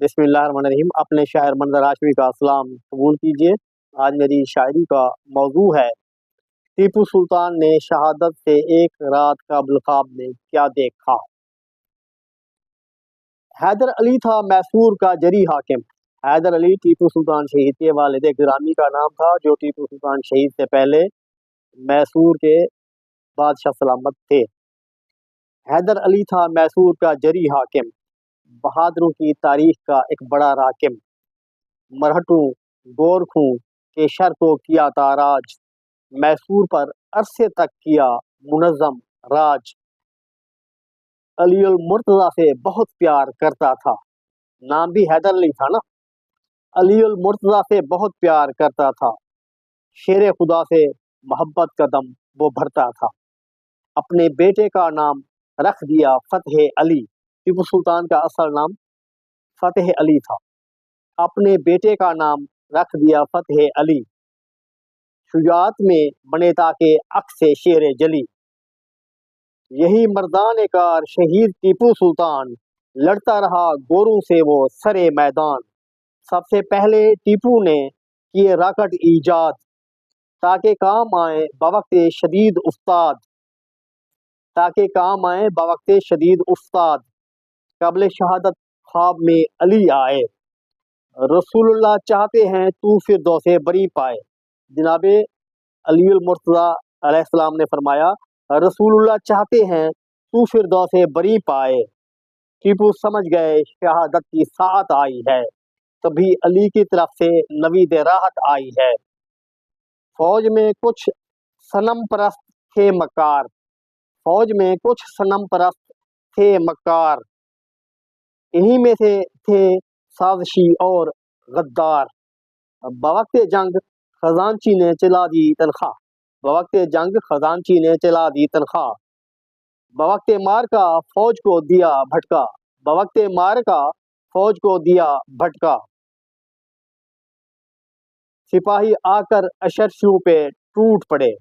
बिस्मिल्लाहिर्रहमानिर्रहीम। अपने शायर मंजर हाशमी का सलाम कबूल कीजिए। आज मेरी शायरी का मौजू है, टीपू सुल्तान ने शहादत से एक रात कबल ख्वाब में क्या देखा। हैदर अली था मैसूर का जरी हाकिम। हैदर अली टीपू सुल्तान शहीद के वालिद गिरामी का नाम था, जो टीपू सुल्तान शहीद से पहले मैसूर के बादशाह सलामत थे। हैदर अली था मैसूर का जरी हाकिम, बहादुरों की तारीख का एक बड़ा राकिम। मरहटों गोरखों के शर को किया ताराज, मैसूर पर अरसे तक किया मुनज़्ज़म राज। अली उल मुर्तज़ा से बहुत प्यार करता था, नाम भी हैदर अली था ना। अली उल मुर्तज़ा से बहुत प्यार करता था, शेर खुदा से मोहब्बत का दम वो भरता था। अपने बेटे का नाम रख दिया फतेह अली। टीपू सुल्तान का असल नाम फतेह अली था। अपने बेटे का नाम रख दिया फतेह अली, शुजात में बने ताके अक्स से शेर जली। यही मर्दान कार शहीद टीपू सुल्तान, लड़ता रहा गोरों से वो सरे मैदान। सबसे पहले टीपू ने किए राकट ईजाद, ताकि काम आए बवक्ते शदीद उस्ताद। ताकि काम आए बवक्ते शदीद उस्ताद। कबल शहादत ख्वाब में अली आए, रसूलुल्लाह चाहते हैं तू फिरदौसे बरी पाए। जनाबे अली उल मुर्तज़ा अलैहिस्सलाम ने फरमाया, रसूलुल्लाह चाहते हैं तू फिरदौसे बरी पाए। टीपू समझ गए शहादत की साअत आई है, तभी अली की तरफ से नवीद राहत आई है। फौज में कुछ सनम परस्त थे मक्कार, फौज में कुछ सनम परस्त थे मक्कार। इन्हीं में से थे साजिशी और गद्दार। बवक्ते जंग खजांची ने चला दी तनख्वाह, बवक्ते जंग खजांची ने चला दी तनख्वाह। बवक्ते मार का फौज को दिया भटका, बवक्ते मार का फौज को दिया भटका। सिपाही आकर अशरफियों पे टूट पड़े,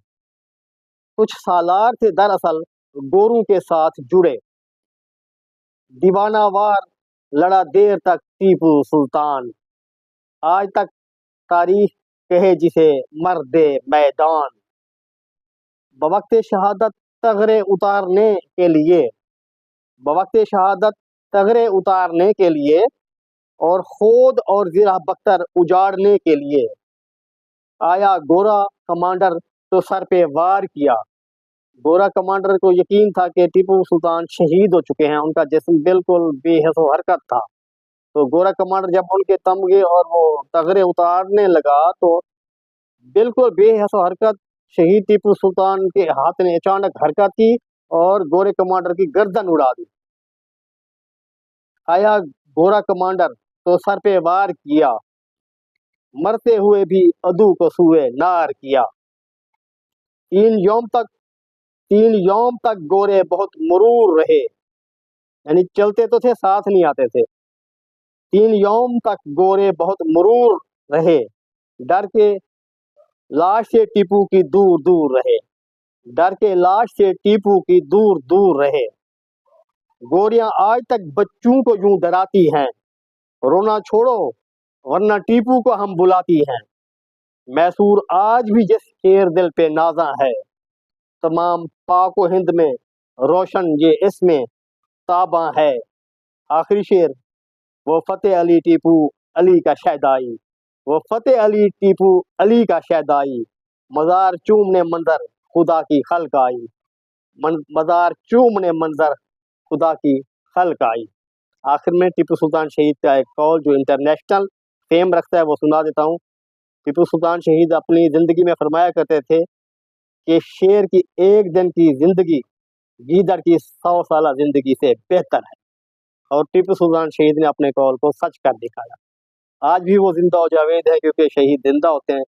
कुछ सालार थे दरअसल गोरों के साथ जुड़े। दीवाना वार लड़ा देर तक टीपू सुल्तान, आज तक तारीख कहे जिसे मर्दे मैदान। बवक्ते शहादत तगरे उतारने के लिए, बवक्ते शहादत तगरे उतारने के लिए और खोद और ज़िरा बख्तर उजाड़ने के लिए आया गोरा कमांडर तो सर पे वार किया। गोरा कमांडर को यकीन था कि टीपू सुल्तान शहीद हो चुके हैं, उनका जिस्म बिल्कुल बेहस व हरकत था। तो गोरा कमांडर जब उनके तमगे और वो तगरे उतारने लगा तो बिल्कुल बेहस व हरकत शहीद टीपू सुल्तान के हाथ ने अचानक हरकत की और गोरे कमांडर की गर्दन उड़ा दी। आया गोरा कमांडर तो सर पे वार किया, मरते हुए भी अदू को सूए नार किया। 3 यौम तक गोरे बहुत मरूर रहे, यानी चलते तो थे साथ नहीं आते थे। 3 यौम तक गोरे बहुत मरूर रहे, डर के लाश से टीपू की दूर दूर रहे, डर के लाश से टीपू की दूर दूर रहे। गोरियां आज तक बच्चों को यूं डराती हैं, रोना छोड़ो वरना टीपू को हम बुलाती हैं। मैसूर आज भी जिस शेर दिल पे नाजा है, तमाम पाको हिंद में रोशन ये इसमें ताबा है। आखिरी शेर, वो फतेह अली टीपू अली का शहदाई, वो फतेह अली टीपू अली का शहदाई। मज़ार चूमने मंजर खुदा की खल्क आई, मज़ार चूमने मंजर खुदा की खल्क आई। आखिर में टीपू सुल्तान शहीद का एक कौल जो इंटरनेशनल फेम रखता है वो सुना देता हूँ। टीपू सुल्तान शहीद अपनी ज़िंदगी में फरमाया करते थे कि शेर की एक दिन की जिंदगी गीदड़ की 100 साल जिंदगी से बेहतर है। और टीपू सुल्तान शहीद ने अपने कौल को सच कर दिखाया। आज भी वो जिंदा हो जावेद है, क्योंकि शहीद जिंदा होते हैं